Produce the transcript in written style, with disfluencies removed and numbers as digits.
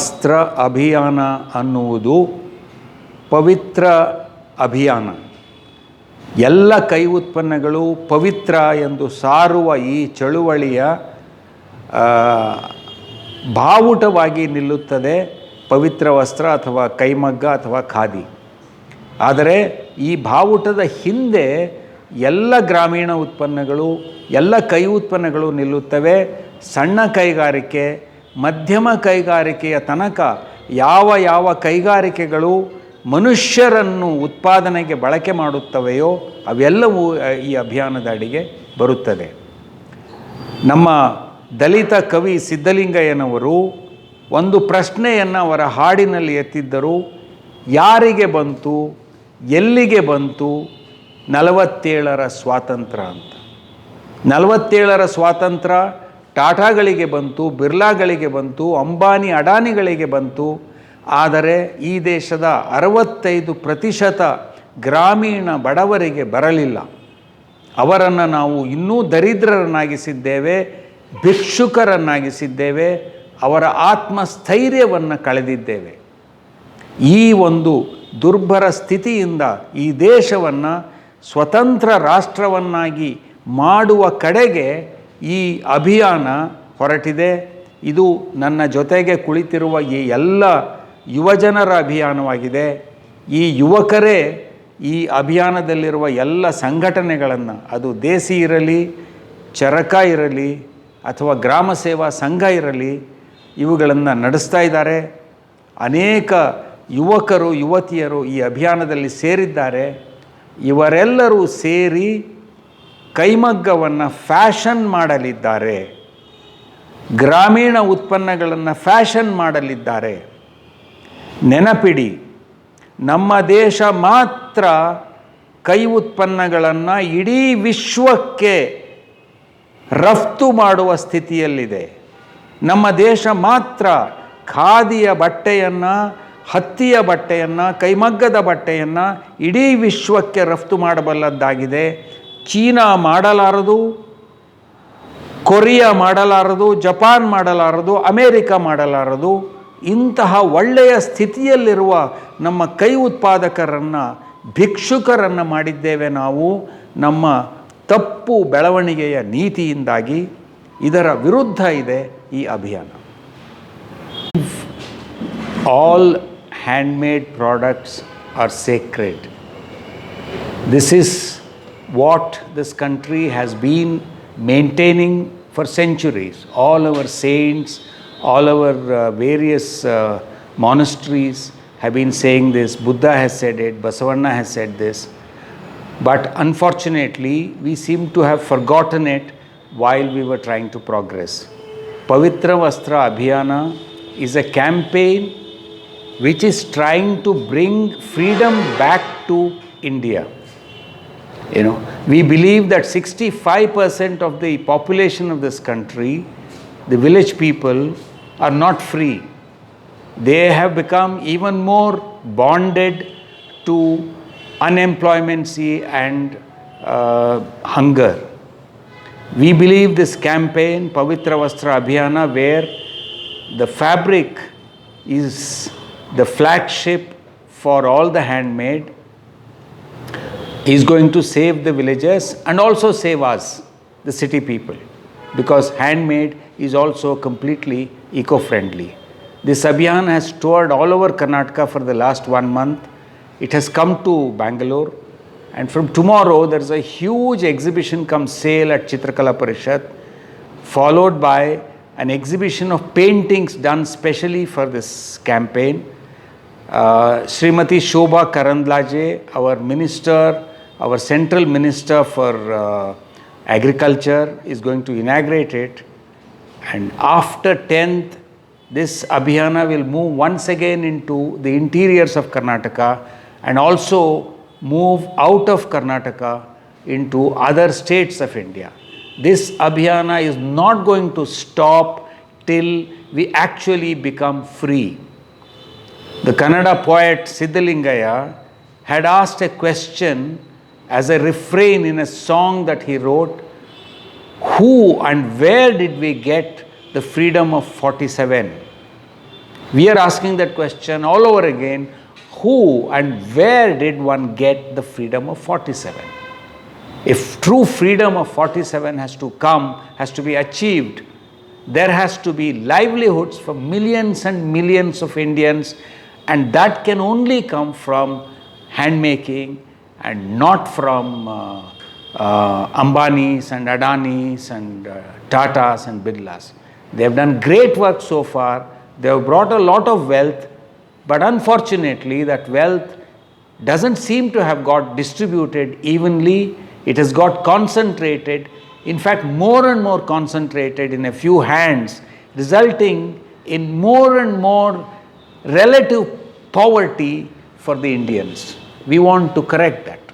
ವಸ್ತ್ರ ಅಭಿಯಾನ ಅನ್ನುವುದು ಪವಿತ್ರ ಅಭಿಯಾನ. ಎಲ್ಲ ಕೈ ಉತ್ಪನ್ನಗಳು ಪವಿತ್ರ ಎಂದು ಸಾರುವ ಈ ಚಳುವಳಿಯ ಬಾವುಟವಾಗಿ ನಿಲ್ಲುತ್ತದೆ ಪವಿತ್ರ ವಸ್ತ್ರ ಅಥವಾ ಕೈಮಗ್ಗ ಅಥವಾ ಖಾದಿ. ಆದರೆ ಈ ಬಾವುಟದ ಹಿಂದೆ ಎಲ್ಲ ಗ್ರಾಮೀಣ ಉತ್ಪನ್ನಗಳು, ಎಲ್ಲ ಕೈ ಉತ್ಪನ್ನಗಳು ನಿಲ್ಲುತ್ತವೆ. ಸಣ್ಣ ಕೈಗಾರಿಕೆ, ಮಧ್ಯಮ ಕೈಗಾರಿಕೆಯ ತನಕ ಯಾವ ಯಾವ ಕೈಗಾರಿಕೆಗಳು ಮನುಷ್ಯರನ್ನು ಉತ್ಪಾದನೆಗೆ ಬಳಕೆ ಮಾಡುತ್ತವೆಯೋ ಅವೆಲ್ಲವೂ ಈ ಅಭಿಯಾನದ ಅಡಿಗೆ ಬರುತ್ತದೆ. ನಮ್ಮ ದಲಿತ ಕವಿ ಸಿದ್ಧಲಿಂಗಯ್ಯನವರು ಒಂದು ಪ್ರಶ್ನೆಯನ್ನು ಅವರ ಹಾಡಿನಲ್ಲಿ ಎತ್ತಿದ್ದರು. ಯಾರಿಗೆ ಬಂತು, ಎಲ್ಲಿಗೆ ಬಂತು 47ರ ಸ್ವಾತಂತ್ರ್ಯ ಅಂತ. 47ರ ಸ್ವಾತಂತ್ರ್ಯ ಟಾಟಾಗಳಿಗೆ ಬಂತು, ಬಿರ್ಲಾಗಳಿಗೆ ಬಂತು, ಅಂಬಾನಿ ಅಡಾನಿಗಳಿಗೆ ಬಂತು. ಆದರೆ ಈ ದೇಶದ 65% ಗ್ರಾಮೀಣ ಬಡವರಿಗೆ ಬರಲಿಲ್ಲ. ಅವರನ್ನು ನಾವು ಇನ್ನೂ ದರಿದ್ರರನ್ನಾಗಿಸಿದ್ದೇವೆ, ಭಿಕ್ಷುಕರನ್ನಾಗಿಸಿದ್ದೇವೆ, ಅವರ ಆತ್ಮಸ್ಥೈರ್ಯವನ್ನು ಕಳೆದಿದ್ದೇವೆ. ಈ ಒಂದು ದುರ್ಭರ ಸ್ಥಿತಿಯಿಂದ ಈ ದೇಶವನ್ನು ಸ್ವತಂತ್ರ ರಾಷ್ಟ್ರವನ್ನಾಗಿ ಮಾಡುವ ಕಡೆಗೆ ಈ ಅಭಿಯಾನ ಹೊರಟಿದೆ. ಇದು ನನ್ನ ಜೊತೆಗೆ ಕುಳಿತಿರುವ ಈ ಎಲ್ಲ ಯುವಜನರ ಅಭಿಯಾನವಾಗಿದೆ. ಈ ಯುವಕರೇ ಈ ಅಭಿಯಾನದಲ್ಲಿರುವ ಎಲ್ಲ ಸಂಘಟನೆಗಳನ್ನು, ಅದು ದೇಸಿ ಇರಲಿ, ಚರಕ ಇರಲಿ ಅಥವಾ ಗ್ರಾಮ ಸೇವಾ ಸಂಘ ಇರಲಿ, ಇವುಗಳನ್ನು ನಡೆಸ್ತಾ ಇದ್ದಾರೆ. ಅನೇಕ ಯುವಕರು ಯುವತಿಯರು ಈ ಅಭಿಯಾನದಲ್ಲಿ ಸೇರಿದ್ದಾರೆ. ಇವರೆಲ್ಲರೂ ಸೇರಿ ಕೈಮಗ್ಗವನ್ನು ಫ್ಯಾಷನ್ ಮಾಡಲಿದ್ದಾರೆ, ಗ್ರಾಮೀಣ ಉತ್ಪನ್ನಗಳನ್ನು ಫ್ಯಾಷನ್ ಮಾಡಲಿದ್ದಾರೆ. ನೆನಪಿಡಿ, ನಮ್ಮ ದೇಶ ಮಾತ್ರ ಕೈ ಉತ್ಪನ್ನಗಳನ್ನು ಇಡೀ ವಿಶ್ವಕ್ಕೆ ರಫ್ತು ಮಾಡುವ ಸ್ಥಿತಿಯಲ್ಲಿದೆ. ನಮ್ಮ ದೇಶ ಮಾತ್ರ ಖಾದಿಯ ಬಟ್ಟೆಯನ್ನು, ಹತ್ತಿಯ ಬಟ್ಟೆಯನ್ನು, ಕೈಮಗ್ಗದ ಬಟ್ಟೆಯನ್ನು ಇಡೀ ವಿಶ್ವಕ್ಕೆ ರಫ್ತು ಮಾಡಬಲ್ಲದ್ದಾಗಿದೆ. ಚೀನಾ ಮಾಡಲಾರದು, ಕೊರಿಯಾ ಮಾಡಲಾರದು, ಜಪಾನ್ ಮಾಡಲಾರದು, ಅಮೇರಿಕ ಮಾಡಲಾರದು. ಇಂತಹ ಒಳ್ಳೆಯ ಸ್ಥಿತಿಯಲ್ಲಿರುವ ನಮ್ಮ ಕೈ ಉತ್ಪಾದಕರನ್ನು ಭಿಕ್ಷುಕರನ್ನು ಮಾಡಿದ್ದೇವೆ ನಾವು ನಮ್ಮ ತಪ್ಪು ಬೆಳವಣಿಗೆಯ ನೀತಿಯಿಂದಾಗಿ. ಇದರ ವಿರುದ್ಧ ಇದೆ ಈ ಅಭಿಯಾನ. All handmade products are sacred. This is what this country has been maintaining for centuries. All our saints, all our various monasteries have been saying this. Buddha has said it, Basavanna has said this. But unfortunately, we seem to have forgotten it while we were trying to progress. Pavitra Vastra Abhiyana is a campaign which is trying to bring freedom back to India. We believe that 65% of the population of this country, the village people, are not free. They have become even more bonded to unemployment and hunger. We believe this campaign, Pavitra Vastra Abhiyana, where the fabric is the flagship for all the handmade, is going to save the villagers and also save us, the city people, because handmade is also completely eco-friendly. This Abhiyan has toured all over Karnataka for the last 1 month. It has come to Bangalore, and from tomorrow there is a huge exhibition come sale at Chitrakala Parishad, followed by an exhibition of paintings done specially for this campaign. Srimati Shobha Karandlaje, our minister, our central minister for agriculture, is going to inaugurate it. And after 10th, this Abhiyana will move once again into the interiors of Karnataka and also move out of Karnataka into other states of India. This Abhiyana is not going to stop till we actually become free. The Kannada poet Siddhalingaya had asked a question as a refrain in a song that he wrote: who and where did we get the freedom of 47? We are asking that question all over again, who and where did one get the freedom of 47? If true freedom of 47 has to come, has to be achieved, there has to be livelihoods for millions and millions of Indians, and that can only come from handmaking and not from Ambanis and Adanis and Tatas and Birlas. They have done great work so far. They have brought a lot of wealth, but unfortunately that wealth doesn't seem to have got distributed evenly. It has got concentrated, in fact more and more concentrated in a few hands, resulting in more and more relative poverty for the Indians. We want to correct that.